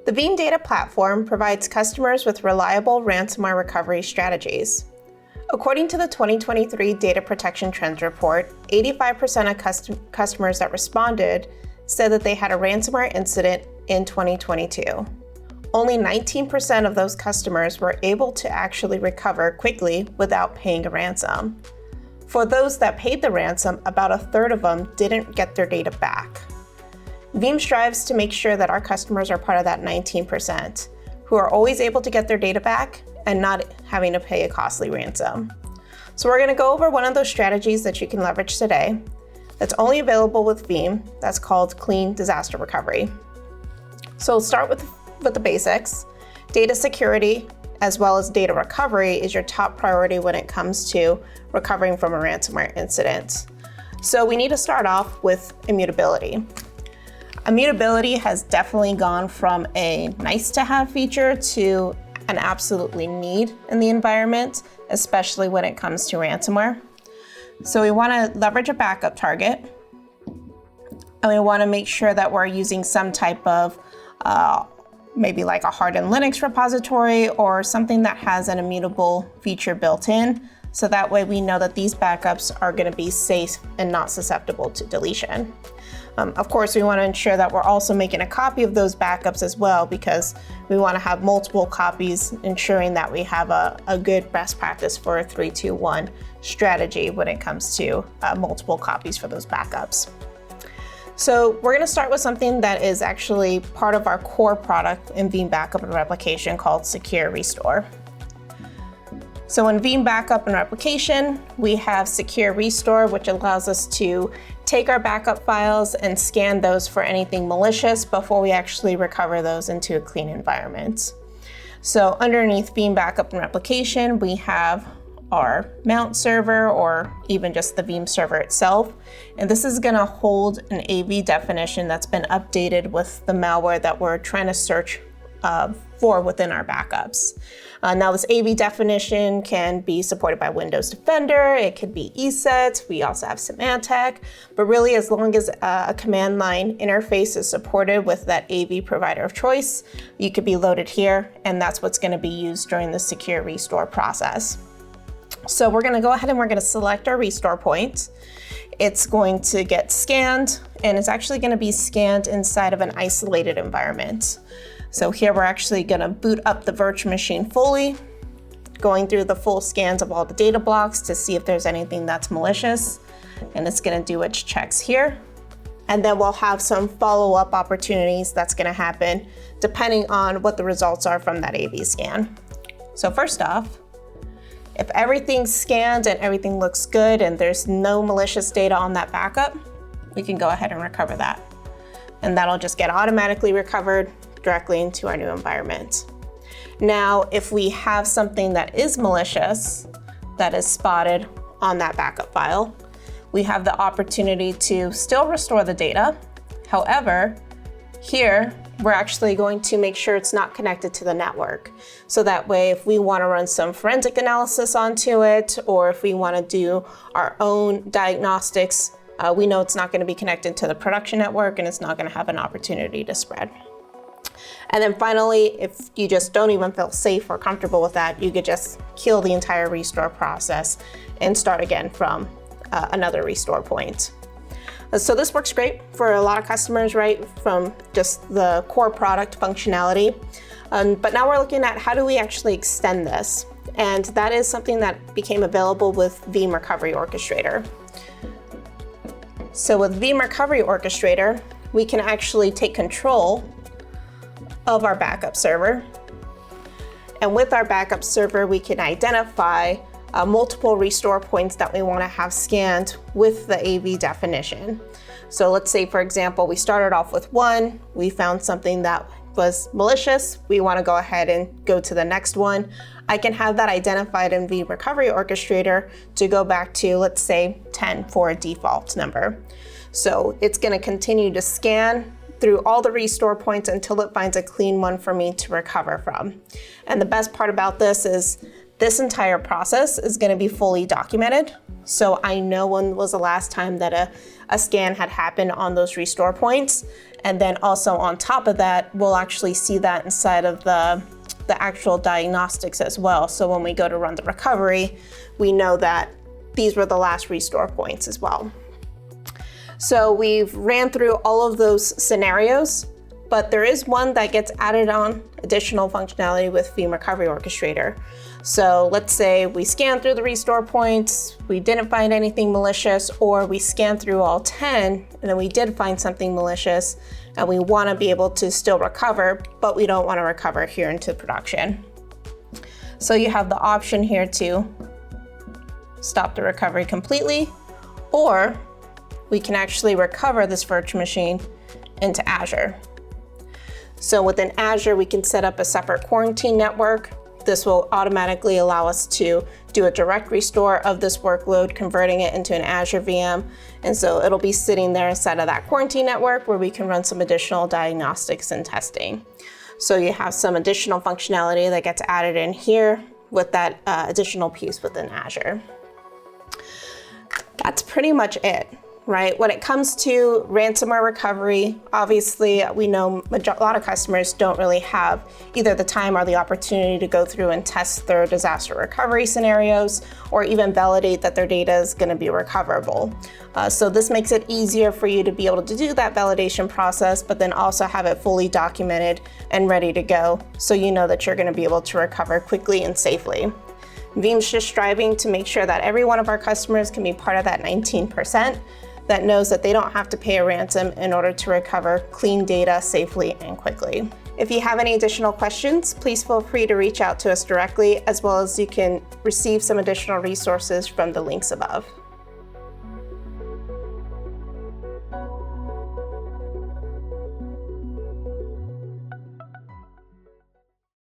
The Veeam data platform provides customers with reliable ransomware recovery strategies. According to the 2023 Data Protection Trends Report, 85% of customers that responded said that they had a ransomware incident in 2022. Only 19% of those customers were able to actually recover quickly without paying a ransom. For those that paid the ransom, about a third of them didn't get their data back. Veeam strives to make sure that our customers are part of that 19%, who are always able to get their data back and not having to pay a costly ransom. So we're going to go over one of those strategies that you can leverage today that's only available with Veeam, that's called Clean Disaster Recovery. So we'll start with the basics. Data security as well as data recovery is your top priority when it comes to recovering from a ransomware incident. So we need to start off with immutability. Immutability has definitely gone from a nice to have feature to an absolutely need in the environment, especially when it comes to ransomware. So we want to leverage a backup target, and we want to make sure that we're using some type of maybe like a hardened Linux repository or something that has an immutable feature built in. So that way we know that these backups are going to be safe and not susceptible to deletion. Of course, we want to ensure that we're also making a copy of those backups as well, because we want to have multiple copies, ensuring that we have a good best practice for a 3-2-1 strategy when it comes to multiple copies for those backups. So we're going to start with something that is actually part of our core product in Veeam Backup and Replication called Secure Restore. So in Veeam Backup and Replication, we have Secure Restore, which allows us to take our backup files and scan those for anything malicious before we actually recover those into a clean environment. So underneath Veeam Backup and Replication, we have our mount server or even just the Veeam server itself. And this is gonna hold an AV definition that's been updated with the malware that we're trying to search for within our backups. Now this AV definition can be supported by Windows Defender, it could be ESET, we also have Symantec, but really as long as a command line interface is supported with that AV provider of choice, you could be loaded here, and that's what's going to be used during the secure restore process. So we're going to go ahead and we're going to select our restore point. It's going to get scanned, and it's actually going to be scanned inside of an isolated environment. So here we're actually going to boot up the virtual machine fully, going through the full scans of all the data blocks to see if there's anything that's malicious. And it's going to do its checks here. And then we'll have some follow-up opportunities that's going to happen depending on what the results are from that AV scan. So first off, if everything's scanned and everything looks good and there's no malicious data on that backup, we can go ahead and recover that. And that'll just get automatically recovered directly into our new environment. Now, if we have something that is malicious that is spotted on that backup file, we have the opportunity to still restore the data. However, here, we're actually going to make sure it's not connected to the network. So that way, if we want to run some forensic analysis onto it, or if we want to do our own diagnostics, we know it's not going to be connected to the production network and it's not going to have an opportunity to spread. And then finally, if you just don't even feel safe or comfortable with that, you could just kill the entire restore process and start again from another restore point. So this works great for a lot of customers, right, from just the core product functionality. But now we're looking at how do we actually extend this? And that is something that became available with Veeam Recovery Orchestrator. So with Veeam Recovery Orchestrator, we can actually take control of our backup server. And with our backup server, we can identify multiple restore points that we want to have scanned with the AV definition. So let's say, for example, we started off with one, we found something that was malicious, we want to go ahead and go to the next one. I can have that identified in Veeam Recovery Orchestrator to go back to, let's say, 10 for a default number. So it's going to continue to scan through all the restore points until it finds a clean one for me to recover from. And the best part about this is this entire process is going to be fully documented. So I know when was the last time that a scan had happened on those restore points. And then also on top of that, we'll actually see that inside of the actual diagnostics as well. So when we go to run the recovery, we know that these were the last restore points as well. So we've ran through all of those scenarios, but there is one that gets added on, additional functionality with Veeam Recovery Orchestrator. So let's say we scan through the restore points, we didn't find anything malicious, or we scanned through all 10 and then we did find something malicious and we want to be able to still recover, but we don't want to recover here into production. So you have the option here to stop the recovery completely, or we can actually recover this virtual machine into Azure. So within Azure, we can set up a separate quarantine network. This will automatically allow us to do a direct restore of this workload, converting it into an Azure VM. And so it'll be sitting there inside of that quarantine network where we can run some additional diagnostics and testing. So you have some additional functionality that gets added in here with that additional piece within Azure. That's pretty much it. Right? When it comes to ransomware recovery, obviously we know a lot of customers don't really have either the time or the opportunity to go through and test their disaster recovery scenarios or even validate that their data is going to be recoverable. So this makes it easier for you to be able to do that validation process, but then also have it fully documented and ready to go so you know that you're going to be able to recover quickly and safely. Veeam's just striving to make sure that every one of our customers can be part of that 19% that knows that they don't have to pay a ransom in order to recover clean data safely and quickly. If you have any additional questions, please feel free to reach out to us directly, as well as you can receive some additional resources from the links above.